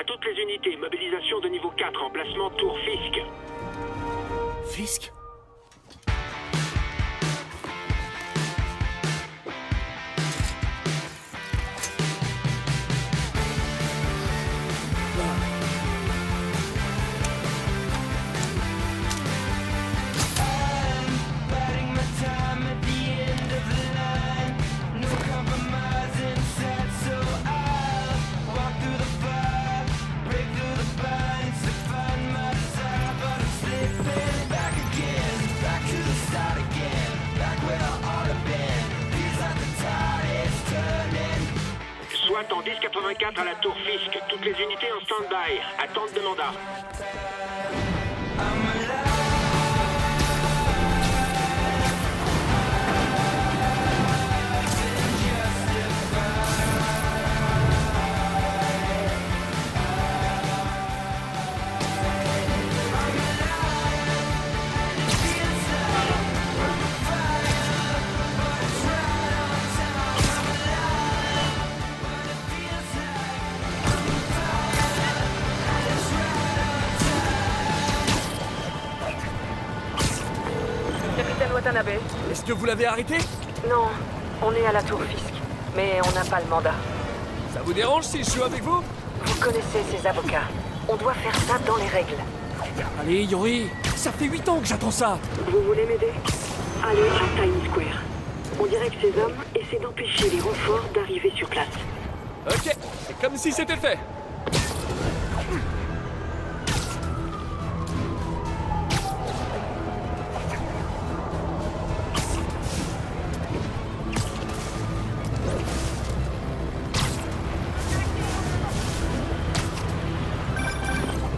À toutes les unités, mobilisation de niveau 4, emplacement Tour Fisk. Fisk? SWAT en 1084 à la Tour Fisk. Toutes les unités en stand-by. Attente de mandat. Capitaine Watanabe? Est-ce que vous l'avez arrêté? Non, on est à la Tour Fisk, mais on n'a pas le mandat. Ça vous dérange si je suis avec vous? Vous connaissez ces avocats. On doit faire ça dans les règles. Allez, Yori, ça fait 8 ans que j'attends ça. Vous voulez m'aider? Allez à Times Square. On dirait que ces hommes essaient d'empêcher les renforts d'arriver sur place. Ok, c'est comme si c'était fait.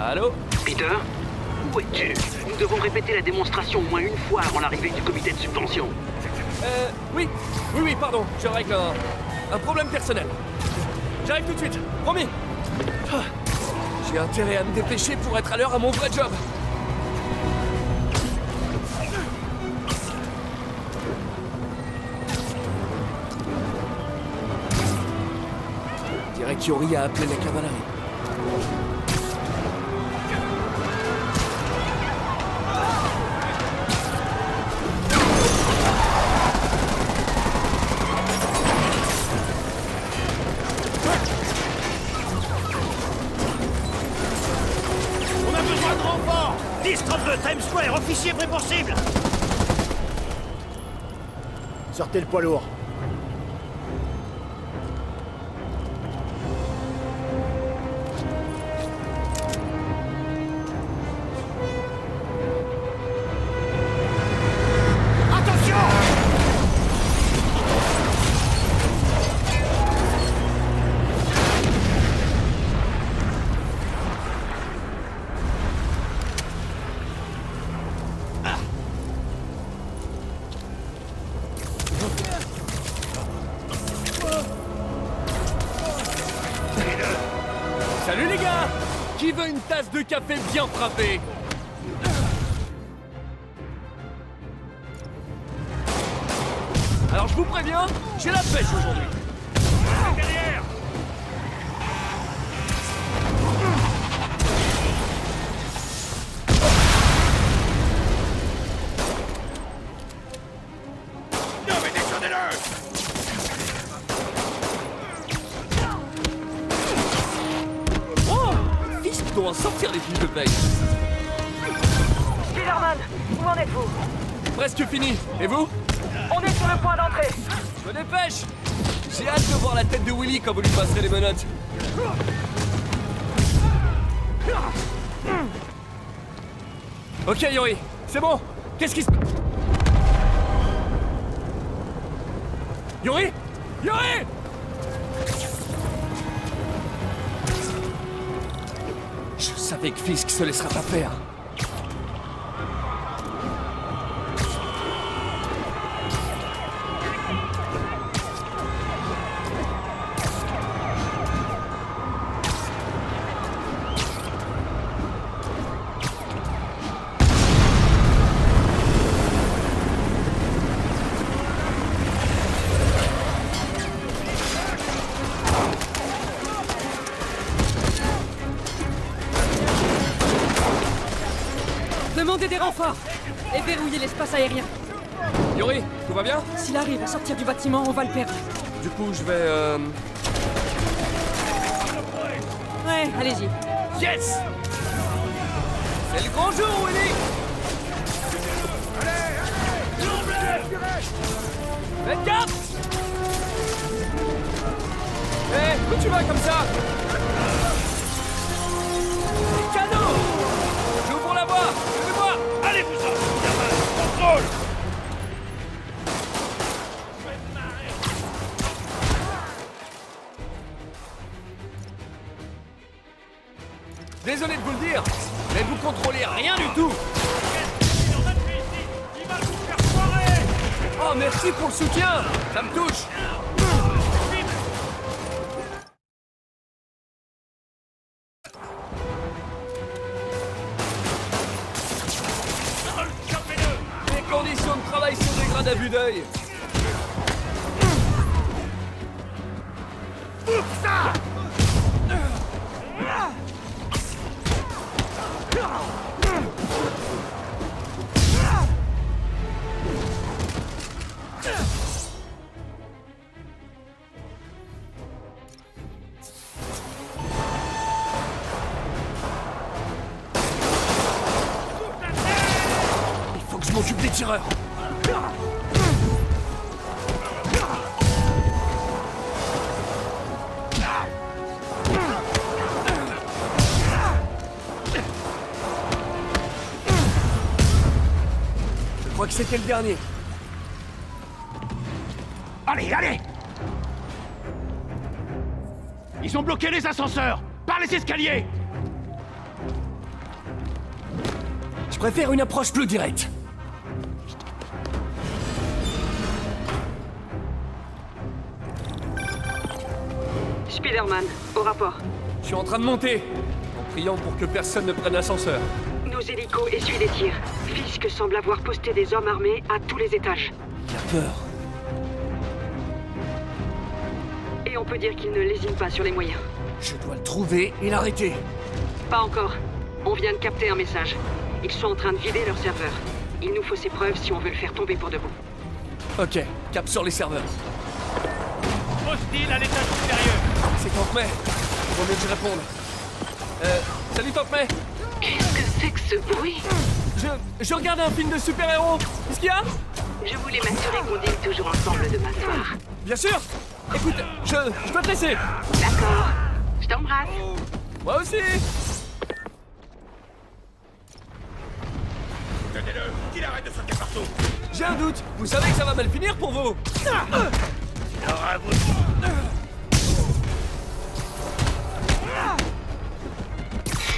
Allô? Peter? Où es-tu? Nous devons répéter la démonstration au moins une fois avant l'arrivée du comité de subvention. Oui, pardon, je règle un problème personnel. J'arrive tout de suite, promis. Ah, j'ai intérêt à me dépêcher pour être à l'heure à mon vrai job. Je dirais qu'Yori a appelé la cavalerie. Times Square, officier prêt pour cible! Sortez le poids lourd. Salut les gars! Qui veut une tasse de café bien frappée? Alors je vous préviens, j'ai la pêche aujourd'hui. Derrière! Non mais descendez-le! Oh! Fisk doit en sortir les filles de veille. Spider-Man, où en êtes-vous? Presque fini. Et vous? On est sur le point d'entrée. Je me dépêche! J'ai hâte de voir la tête de Willy quand vous lui passerez les menottes. Ok Yori, c'est bon. Qu'est-ce qui se... Yori? Yori! Je savais que Fisk se laissera pas faire. Demandez des renforts et verrouillez l'espace aérien. Yuri, tout va bien? S'il arrive à sortir du bâtiment, on va le perdre. Du coup, je vais Ouais, allez-y. Yes! C'est le grand jour, Willy! Faites gaffe! Hé, où tu vas comme ça? Les canons! J'ouvre la voie! Suivez-moi! Allez, vous autres, gamin, contrôle. Désolé de vous le dire, mais vous contrôlez rien du tout! Il va vous faire foirer. Oh, merci pour le soutien! Ça me touche! Les conditions de travail se dégradent à vue d'œil! Il faut que je m'occupe des tireurs! Je crois que c'était le dernier. Allez, allez. Ils ont bloqué les ascenseurs. Par les escaliers. Je préfère une approche plus directe. Spider-Man, au rapport. Je suis en train de monter, en priant pour que personne ne prenne l'ascenseur. Nos hélicos essuient les tirs. Fisk semble avoir posté des hommes armés à tous les étages. Il a peur. Et on peut dire qu'il ne lésine pas sur les moyens. Je dois le trouver et l'arrêter. Pas encore. On vient de capter un message. Ils sont en train de vider leur serveur. Il nous faut ces preuves si on veut le faire tomber pour de bon. Ok, cap sur les serveurs. Hostile à l'étage supérieur. C'est Tank May. Faut mieux que je réponde. Salut Tank May. Qu'est-ce que c'est que ce bruit? Je regarde un film de super-héros. Qu'est-ce qu'il y a? Je voulais m'assurer qu'on dîne toujours ensemble demain soir. Bien sûr. Écoute, je dois te laisser. D'accord. Je t'embrasse. Moi aussi. Tenez-le. Qu'il arrête de sauter partout. J'ai un doute. Vous savez que ça va mal finir pour vous. Alors à vous.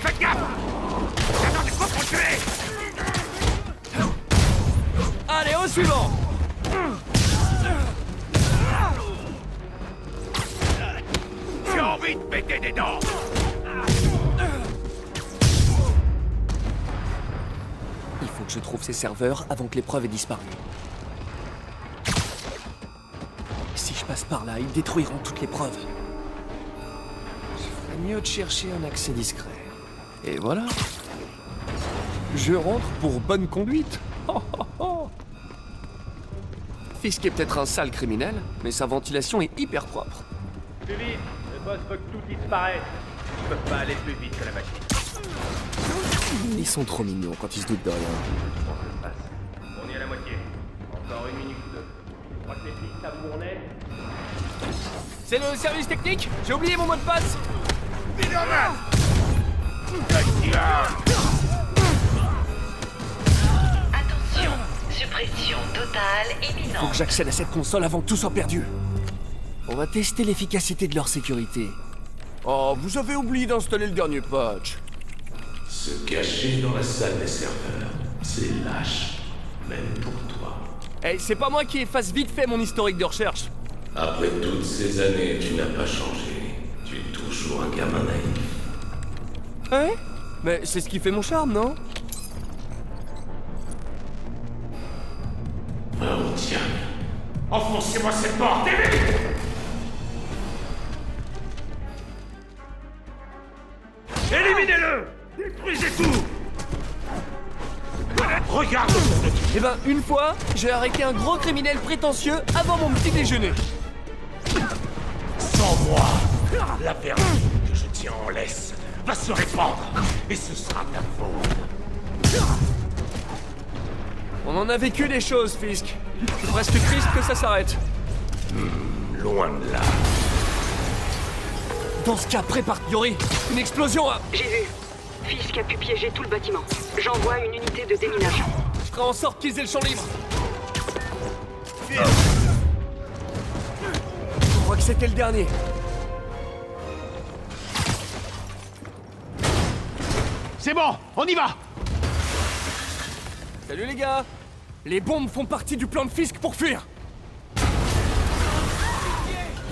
Faites gaffe. J'attends des contre tuer. Allez, au suivant. J'ai envie de péter des dents. Il faut que je trouve ces serveurs avant que l'épreuve ait disparu. Si je passe par là, ils détruiront toutes les preuves. Je ferais mieux de chercher un accès discret. Et voilà. Je rentre pour bonne conduite. Oh, oh, oh. Fisk est peut-être un sale criminel, mais sa ventilation est hyper propre. Plus vite. Le boss veut que tout disparaisse. Ils peuvent pas aller plus vite que la machine. Ils sont trop mignons quand ils se doutent de rien. Je pense que ça passe. On est à la moitié. Encore une minute ou deux. Je crois que les flics savent où on est. C'est le service technique? J'ai oublié mon mot de passe. Spider-Man. Attention, suppression totale Faut imminente. que j'accède à cette console avant que tout soit perdu. On va tester l'efficacité de leur sécurité. Oh, vous avez oublié d'installer le dernier patch. Se cacher dans la salle des serveurs, c'est lâche, même pour toi. Eh, c'est pas moi qui efface vite fait mon historique de recherche. Après toutes ces années, tu n'as pas changé. Tu es toujours un gamin naïf. Ouais? Mais c'est ce qui fait mon charme, non? Oh, tiens. Enfoncez-moi cette porte, et vite! Éliminez-le! Détruisez tout! Regarde autour de toi. Eh ben, une fois, j'ai arrêté un gros criminel prétentieux avant mon petit déjeuner. Sans moi, la vermine que je tiens en laisse va se répandre. Et ce sera ta faute. On en a vécu des choses, Fisk. C'est presque triste que ça s'arrête. Loin de là. Dans ce cas, prépare Yori. Une explosion à... J'ai vu. Fisk a pu piéger tout le bâtiment. J'envoie une unité de déminage. Je ferai en sorte qu'ils aient le champ libre. Je crois que c'était le dernier. C'est bon, on y va! Salut les gars. Les bombes font partie du plan de Fisk pour fuir.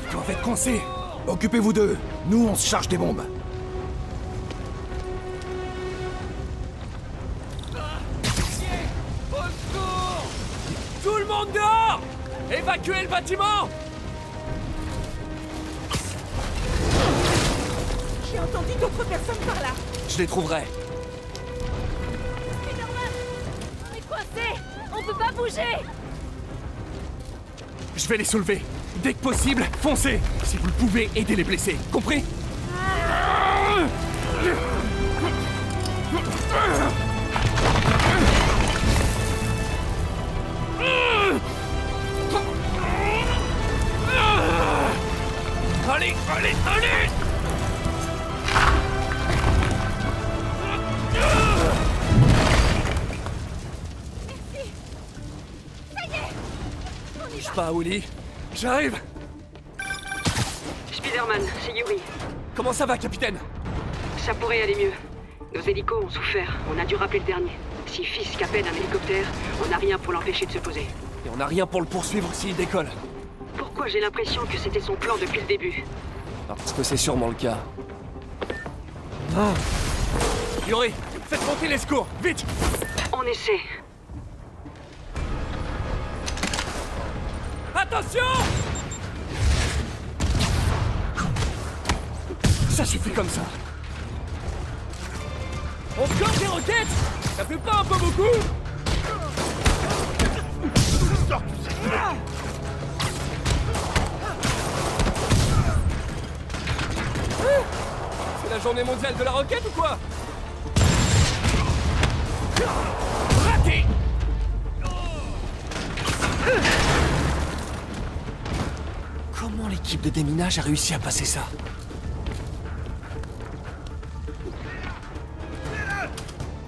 Ils doivent être coincés. Occupez-vous d'eux. Nous, on se charge des bombes. Au secours! Tout le monde dehors! Évacuez le bâtiment! J'ai entendu d'autres personnes par là. Je les trouverai. Spider-Man, on est coincés. On peut pas bouger. Je vais les soulever. Dès que possible, foncez! Si vous le pouvez, aidez les blessés. Compris? Allez, allez, allez! Bouge pas, Willy. J'arrive! Spider-Man, c'est Yuri. Comment ça va, capitaine? Ça pourrait aller mieux. Nos hélicos ont souffert. On a dû rappeler le dernier. Si Fisk appelle un hélicoptère, on n'a rien pour l'empêcher de se poser. Et on n'a rien pour le poursuivre s'il décolle. Pourquoi j'ai l'impression que c'était son plan depuis le début? Parce que c'est sûrement le cas. Ah. Yuri, faites monter les secours, vite! On essaie. Attention! Ça suffit comme ça. Encore des roquettes? Ça fait pas un peu beaucoup? C'est la journée mondiale de la roquette ou quoi? Raté! Comment l'équipe de déminage a réussi à passer ça?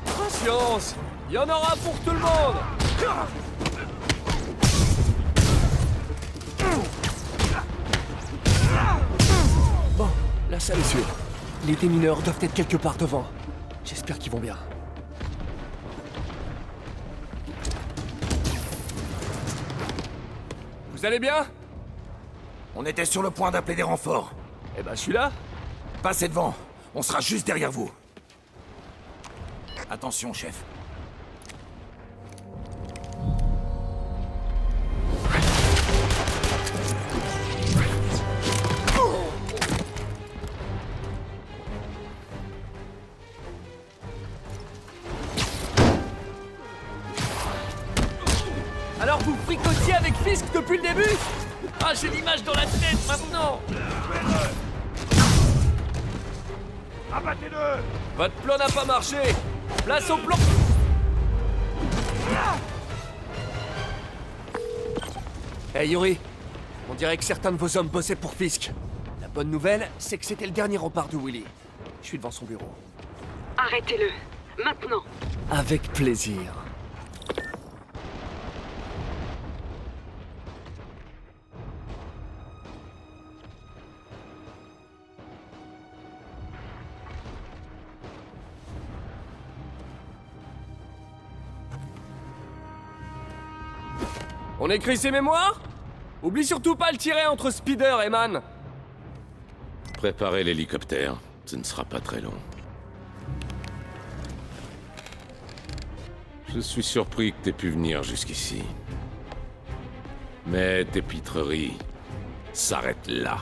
Patience! Il y en aura pour tout le monde! Bon, la salle est sûre. Les démineurs doivent être quelque part devant. J'espère qu'ils vont bien. Vous allez bien? On était sur le point d'appeler des renforts. Eh ben, je suis là. Passez devant. On sera juste derrière vous. Attention, chef. Alors vous fricotiez avec Fisk depuis le début? Ah, j'ai l'image dans la tête maintenant! Abattez-le! Votre plan n'a pas marché! Place au plan! Hey Yuri, on dirait que certains de vos hommes bossaient pour Fisk. La bonne nouvelle, c'est que c'était le dernier rempart de Willy. Je suis devant son bureau. Arrêtez-le. Maintenant. Avec plaisir. On écrit ses mémoires? Oublie surtout pas le tirer entre Spider et Man. Préparez l'hélicoptère. Ce ne sera pas très long. Je suis surpris que t'aies pu venir jusqu'ici. Mais tes pitreries s'arrêtent là.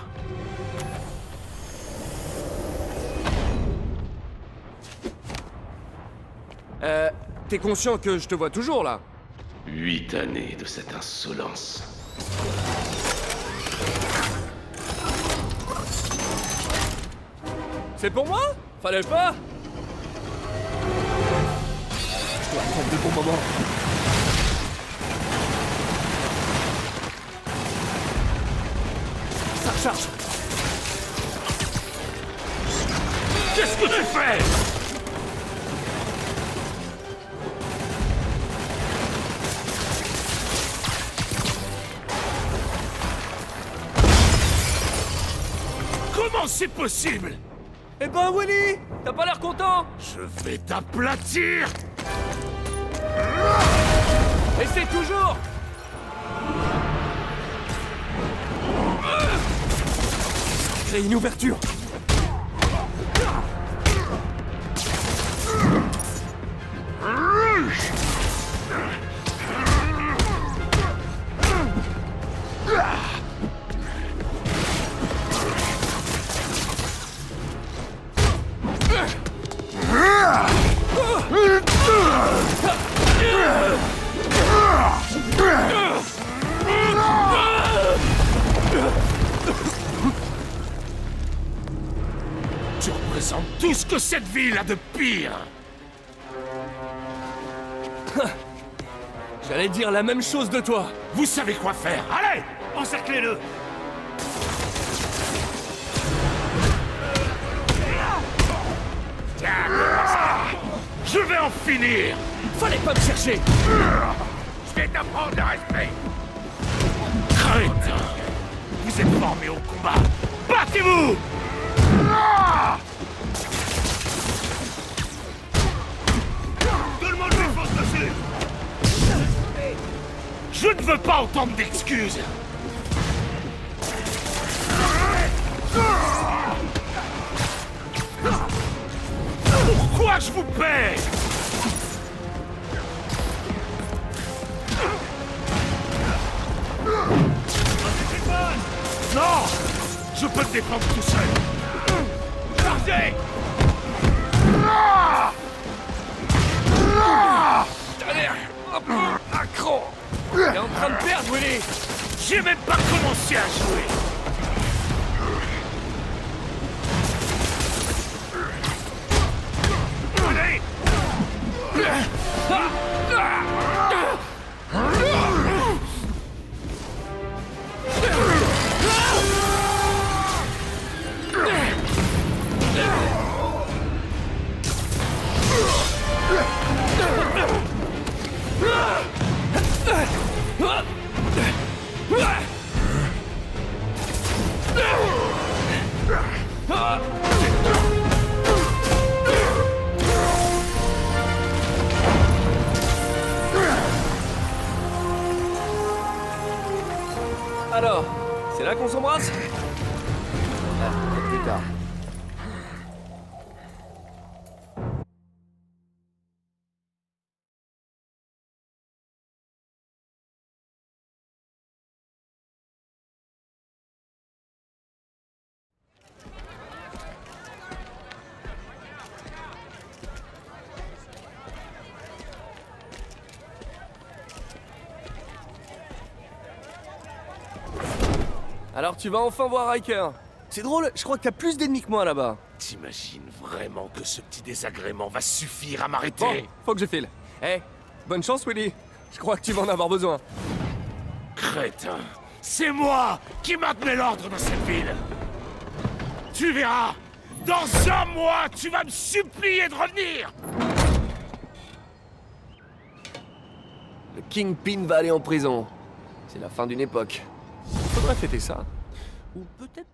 T'es conscient que je te vois toujours, là? 8 années de cette insolence. C'est pour moi? Fallait pas? Je dois attendre le bon moment. Ça recharge. Qu'est-ce que tu fais? Comment c'est possible? Eh ben, Willy! T'as pas l'air content? Je vais t'aplatir! Essaie toujours! Crée une ouverture! Tu représentes tout ce que cette ville a de pire! J'allais dire la même chose de toi! Vous savez quoi faire! Allez! Encerclez-le! Je vais en finir! Fallait pas me chercher! Je vais t'apprendre le respect! Crétin! Vous êtes formés au combat! Battez-vous! Tout le monde lui fonce dessus! Je ne veux pas entendre d'excuses! Pourquoi je vous paie? Non! Je peux me défendre tout seul! Chargez! T'as l'air un peu accro! T'es en train de perdre, Willy! J'ai même pas commencé à jouer! Allez! Alors, c'est là qu'on s'embrasse? Plus tard. Alors tu vas enfin voir Riker. C'est drôle, je crois que t'as plus d'ennemis que moi là-bas. T'imagines vraiment que ce petit désagrément va suffire à m'arrêter? Bon, faut que je file. Eh, bonne chance Willy. Je crois que tu vas en avoir besoin. Crétin! C'est moi qui maintenais l'ordre dans cette ville! Tu verras! Dans un mois, tu vas me supplier de revenir! Le Kingpin va aller en prison. C'est la fin d'une époque. Faudrait fêter ça. Ou peut-être